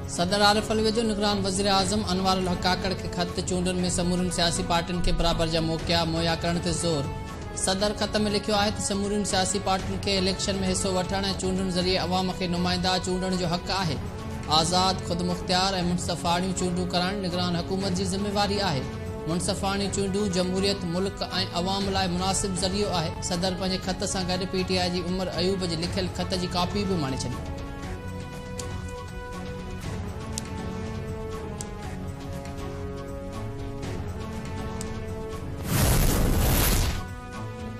सदर आरिफ अलवी जो निगरान वज़ीर आज़म अनवार उल हक काकड़ के ख़त चूंडनि में समूरियुनि सियासी पार्टियुनि खे बराबर जा मौक़िया मुहैया करण ते ज़ोर। सदर ख़त में लिखियो आहे त समूरियुनि सियासी पार्टियुनि खे इलेक्शन में हिस्सो वठण ऐं चूंडनि ज़रिए अवाम खे नुमाइंदा चूंडण जो हक़ आहे। आज़ाद ख़ुदमुख्तियार ऐं मुनसफ़ाणियूं चूंडूं करणु निगरान हुकूमत जी ज़िम्मेवारी आहे। मुनसफ़ाणी चूंडूं जमहूरियत मुल्क ऐं अवाम लाइ मुनासिब ज़रियो आहे। सदर पंहिंजे ख़त सां गॾु PTI जी उमर अयूब जे लिखियल ख़त जी कॉपी बि माणे छॾी।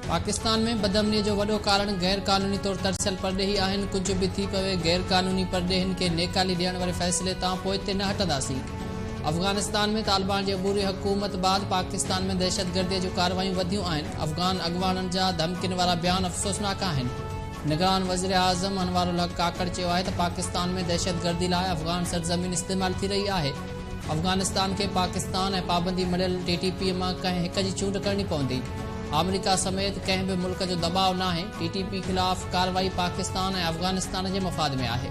पाकिस्तान में बदअमनी जो वॾो कारण गैर कानूनी तौर तरसियल परॾेही आहिनि। कुझु बि थी पवे, गैर कानूनी परॾेहिनि खे नेकाली ॾियण वारे फ़ैसिले तां पोइ ते न हटंदासीं। अफ़गानिस्तान में तालिबान जी अबूरी हुकूमत बाद पाकिस्तान में दहशतगर्दीअ जूं कार्रवायूं वधियूं आहिनि। अफ़गान अॻवाननि जा धमकियुनि वारा बयान अफ़सोसनाक आहिनि। निगरान वज़ीर आज़म अनवार उल हक काकड़ चयो आहे त पाकिस्तान में दहशतगर्दी लाइ अफ़गान सरज़मीन इस्तेमाल थी रही आहे। अफ़गानिस्तान खे पाकिस्तान ऐं पाबंदी मढ़ियल TTP मां कंहिं हिक जी चूंड करणी पवंदी। अमरीका समेत कंहिं बि मुल्क जो दबाव नाहे। TTP ख़िलाफ़ कार्रवाई पाकिस्तान ऐं अफ़गानिस्तान जे मफ़ाद में आहे।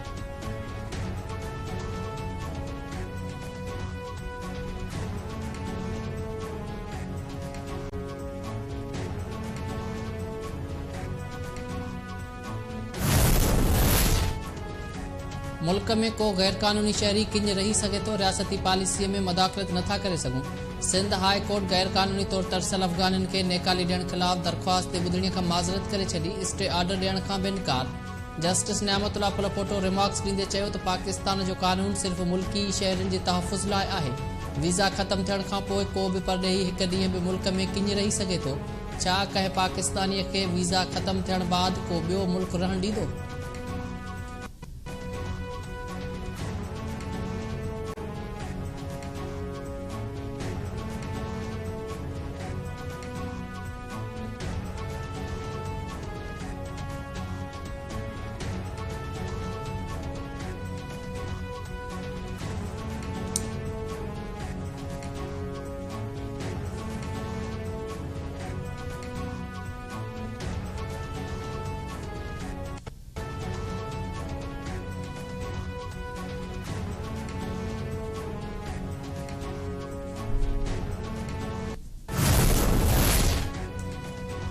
मुल्क में को गैर कानूनी शहरी किंज रही सघे थो, रियासती पॉलिसीअ में मदाख़लत नथा करे सघूं। सिंध हाई कोर्ट गैर कानूनी तौर तरसियल अफ़गाननि खे नेकाली ॾियण ख़िलाफ़ दरख़्वास्त ते ॿुधणीअ खां माज़रत करे छॾी। स्टे ऑर्डर ॾियण खां बि इनकार। जस्टिस नियामतुल्लाह पुलपोटो रिमार्क्स ॾींदे चयो त पाकिस्तान जो कानून सिर्फ़ मुल्की शहरनि जे तहफ़ुज़ लाइ आहे। वीज़ा ख़तमु थियण खां पोइ को बि परॾेही हिक ॾींहुं बि मुल्क में किंज रही सघे थो। छा कंहिं पाकिस्तानीअ खे वीज़ा ख़तमु थियण बाद को ॿियो मुल्क रहणु ॾींदो?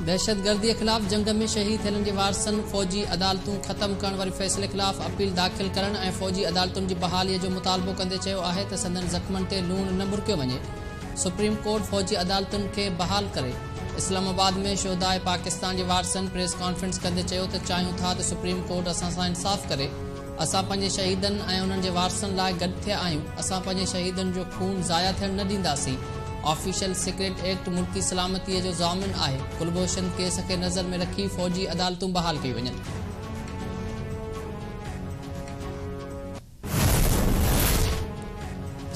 दहशतगर्दी के खिलाफ जंग में शहीद थियलनि जे वारसनि फौजी अदालतूं ख़त्म करण वारे फ़ैसिले ख़िलाफ़ अपील दाख़िल करण ऐं फौजी अदालतुनि जी बहालीअ जो मुतालबो कंदे चयो आहे त संदनि ज़ख़्मनि ते लूण न मुरकियो वञे। सुप्रीम कोर्ट फौजी अदालतुनि खे बहाल करे। इस्लामाबाद में शोधाए पाकिस्तान जे वारसनि प्रेस कॉन्फ्रेंस कंदे चयो त चाहियूं था त सुप्रीम कोर्ट असां सां इंसाफ़ करे। असां पंहिंजे शहीदनि ऐं उन्हनि जे वारसनि लाइ गॾु थिया आहियूं। असां पंहिंजे शहीदनि जो खून ज़ाया थियण न ॾींदासीं। ऑफिशियल सीक्रेट एक्ट मुल्की सलामतीअ जो ज़ामिन आहे। कुलभूषण केस खे नज़र में रखी फौजी अदालतूं बहाल कयूं वञनि।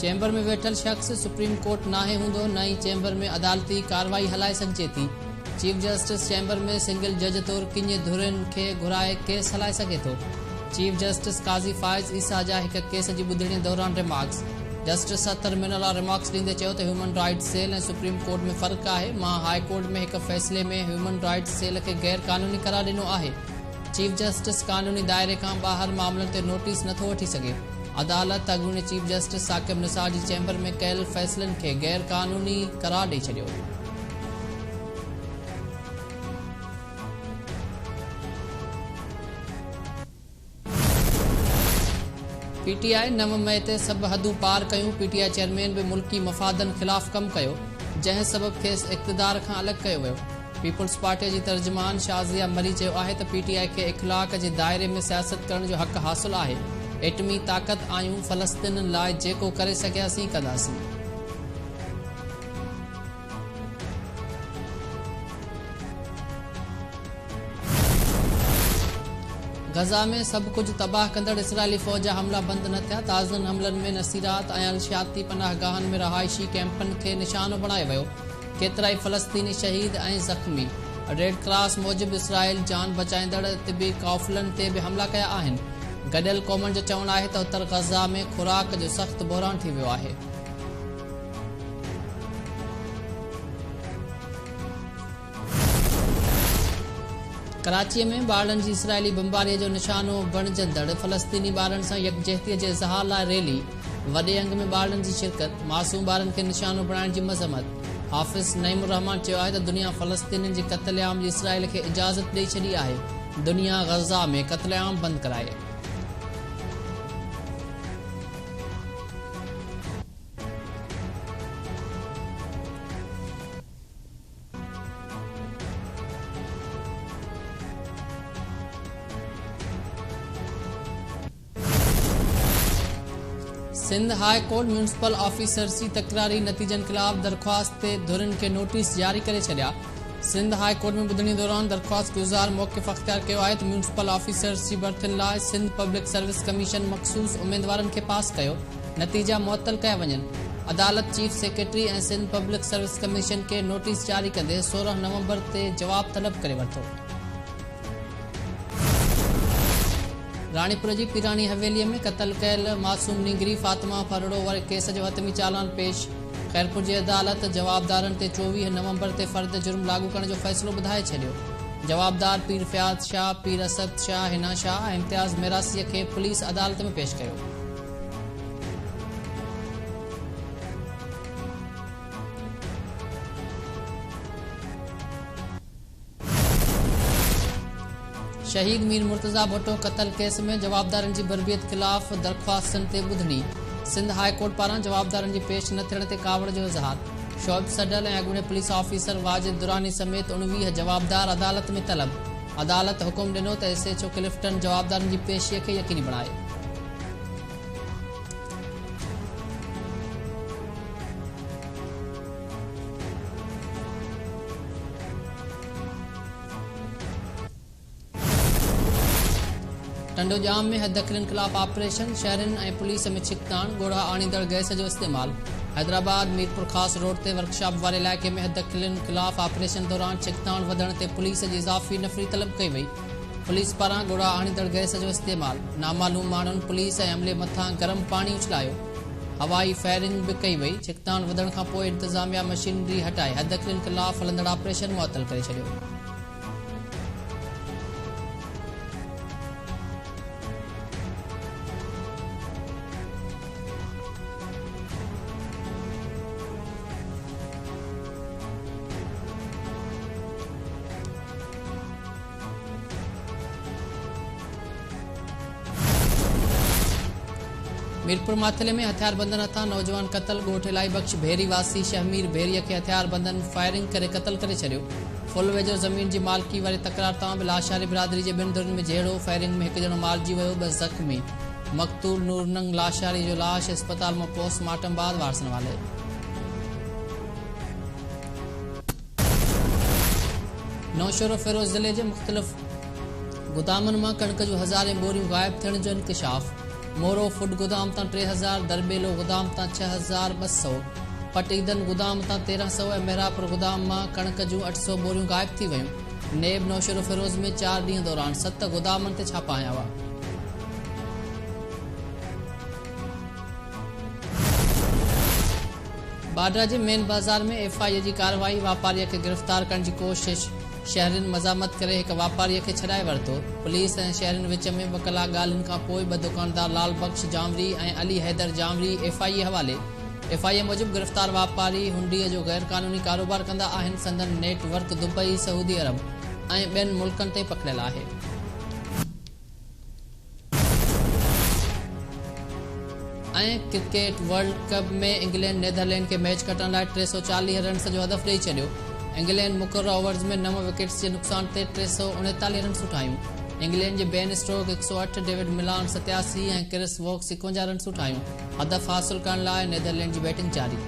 चैम्बर में वेठल शख़्स सुप्रीम कोर्ट नाहे हूंदो, न ई चैम्बर में अदालती कार्रवाई हलाए सघिजे थी। चीफ जस्टिस चैम्बर में सिंगल जज तौर किंज धुरियुनि खे घुराए केस हलाए सघे थो। चीफ जस्टिस काज़ी फ़ाइज़ ईसा जा हिक केस जी ॿुधणी दौरान रिमार्क्स। जस्टिस सतर मिनला रिमार्क्स ॾींदे चयो त ह्यूमन राइट्स सेल ऐं सुप्रीम कोर्ट में फ़र्क़ु आहे। मां हाई कोर्ट में हिक फ़ैसिले में ह्यूमन राइट्स सेल खे गैर कानूनी करार ॾिनो आहे। चीफ जस्टिस कानूनी दायरे खां ॿाहिरि मामलनि ते नोटिस नथो वठी सघे। अदालत अॻूणे चीफ जस्टिस साकिब निसार जी चैम्बर में कयल फ़ैसिलनि खे गैर कानूनी करार ॾेई छॾियो। PTI 9 मई ते सभु हदूं पार कयूं। PTI चेयरमैन बि मुल्की मफ़ादनि ख़िलाफ़ कमु कयो, जंहिं सबबु खेसि इक़्तिदार खां अलॻि कयो वियो। पीपुल्स पार्टीअ जी तर्जुमान शाज़िया मरी चयो आहे त PTI खे इख़लाक़ जे दायरे में सियासत करण जो हक़ हासिलु आहे। एटमी ताक़त आहियूं, फ़लस्तीन लाइ जेको करे सघियासीं कंदासीं। गज़ा में सब कुछ तबाह कंदड़ इसराइली फ़ौज जा हमला बंद न थिया। ताज़नि हमलनि में नसीरात ऐं अलशियाती पनाहगाहनि में रहाइशी कैंपनि खे निशानो बणायो वियो। केतिराई फ़लस्तीनी शहीद ऐं ज़ख़्मी। रेड क्रॉस मूजिबि इसराइल जान बचाईंदड़ तिबी काफ़िलनि ते बि हमला कया आहिनि। गॾियल क़ौमनि जो चवणु आहे त उत्तर गज़ा में खुराक जो सख़्तु बहिरान थी वियो आहे। कराची में ॿारनि जी इसराइली बमबारीअ जो निशानो बणिजंदड़ फ़लस्तीनी ॿारनि सां यकजहतीअ जे इज़हार लाइ रैली, वॾे अंग में ॿारनि जी शिरकत, मासूम ॿारनि खे निशानो बणाइण जी मज़म्मत। हाफ़िज़ नईमुर रहमान चयो आहे त दुनिया फ़लस्तीनियुनि जी क़त्लेआम जी इसराइल खे इजाज़त ॾेई छॾी आहे। दुनिया ग़ज़ा में क़त्लेआम बंदि कराए। Sindh high court municipal officers जी तकरारी नतीजनि ख़िलाफ़ दरख़्वास्त ते धुरिन खे नोटिस जारी करे छॾिया। सिंध हाई कोर्ट में ॿुधणी दौरान दरख़्वास्त गुज़ार मौक़िफ़ अख़्तियार कयो आहे त म्यूनिसिपल ऑफिसर्स जी भर्तियुनि लाइ सिंध पब्लिक सर्विस कमीशन मख़सूस उम्मीदवारनि खे पास कयो, नतीजा मुअत्तल कया वञनि। अदालत चीफ सेक्रेटरी ऐं सिंध पब्लिक सर्विस कमीशन खे नोटिस जारी कंदे 16 नवंबर ते जवाब तलब करे वरितो। रानीपुर जी पीरानी हवेलीअ में क़त्ल कयल मासूम नींगरी फातिमा फरड़ो वारे केस जो हतमी चालान पेश। ख़ैरपुर जी अदालत जवाबदारनि ते 24 नवंबर ते फ़र्द जुर्म लागू करण जो फ़ैसिलो ॿुधाए छॾियो। जवाबदार पीर फ़याज़ शाह, पीर असद शाह, हिना शाह ऐं इम्तियाज़ मिरासीअ खे पुलिस अदालत में पेश कयो। शहीद मीर मुर्तज़ा भुट्टो क़त्ल केस में जवाबदारनि जी बरबियत ख़िलाफ़ दरख़्वास्तनि ते ॿुधणी। सिंध हाई कोर्ट पारां जवाबदारनि जी पेश न थियण ते कावड़ जो इज़हार। शोएब सडल ऐं अॻूणे पुलिस ऑफिसर वाजिद दुरानी समेत 19 जवाबदार अदालत में तलब। अदालत हुकुम ॾिनो त SHO क्लिफ्टन जवाबदारनि जी पेशीअ खे यकीनी बणाए। टंडोजाम में हदखिलनि ख़िलाफ़ ऑपरेशन, शहरनि ऐं पुलिस में छिकताण, ॻोढ़ा आणींदड़ गैस जो इस्तेमाल। हैदराबाद मीरपुर ख़ासि रोड ते वर्कशॉप वारे इलाइक़े में हदखिलनि ख़िलाफ़ ऑपरेशन दौरान छिकताण वधण ते पुलिस जी इज़ाफ़ी नफ़री तलब कई वई। पुलिस पारां ॻोढ़ा आणींदड़ गैस जो इस्तेमाल, नामालूम माण्हुनि पुलिस ऐं अमले मथां गरम पाणी उछलायो। हवाई फायरिंग बि कई वई। छिकताण वधण खां पोइ इंतज़ामिया मशीनरी हटाए हदखिलनि ख़िलाफ़ हलंदड़ ऑपरेशन मुअत्तल करे छॾियो। मीरपुर माथले में हथियारबंदनि हथां नौजवान क़त्ल, ॻोठ इलाही बख्श भेरी वासी शहमीर भेरीअ खे हथियारबंदनि फायरिंग करे क़त्ल करे छॾियो। फुल वेझो ज़मीन जी मालिकी वारी तकरार तां बि लाशारी बिरादरी जे ॿिनि धुरियुनि में जहिड़ो। फायरिंग में हिकु ॼणो मारिजी वियो, 2 ज़ख़्मी। मक़तूल नूरनंग लाशारी जो लाश अस्पताल में पोस्टमार्टम बाद वारसनि वाले। नौशहर फिरोज ज़िले जे मुख़्तलिफ़ गुदामनि मां कणिक जूं हज़ारें बोरियूं गायब थियण जो इंकशाफ। मोरो फूड गोदाम तां 3000, दरबेलो गोदाम तां 6200, पटीदन गोदाम तां 1300 ऐं मेहरापुर गोदाम मां कणिक जूं 800 बोरियूं गायब थी वयूं। नेब नौशहर फिरोज में 4 ॾींहं दौरान 7 गोदामनि ते छापा हया हुआ। बाड्रा जे मेन बाज़ार में FIA जी कार्रवाई, वापारीअ खे गिरफ़्तार करण जी कोशिश। शहरनि मज़ामत करे हिकु वापारीअ खे छॾाए वरितो। पुलिस ऐं शहरनि विच में 2 कलाक ॻाल्हियुनि खां पोइ 2 दुकानदार लाल बख्श जामरी ऐं अली हैदर जामरी FIA हवाले। FIA मूजिबि गिरफ़्तार वापारी हुंडीअ जो गैर क़ानूनी कारोबार कंदा आहिनि। संदन नेटवर्क दुबई, सऊदी अरब ऐं ॿियनि मुल्कनि ते पकड़ियल आहे। ऐं क्रिकेट वर्ल्ड कप में इंग्लैंड नीदरलैंड खे मैच खटण लाइ 340 रन्स जो हदफ़ ॾेई छॾियो। इंग्लैंड मुक़ररु ओवर्स में 9 विकेट्स जे नुक़सान ते 339 रन्स उठायूं। इंग्लैंड जे बेन स्टोक 108, डेविड मिलान 87 ऐं क्रिस वोक्स 51 रन्स उठायूं। हदफ़ हासिल करण लाइ नीदरलैंड जी बैटिंग जारी।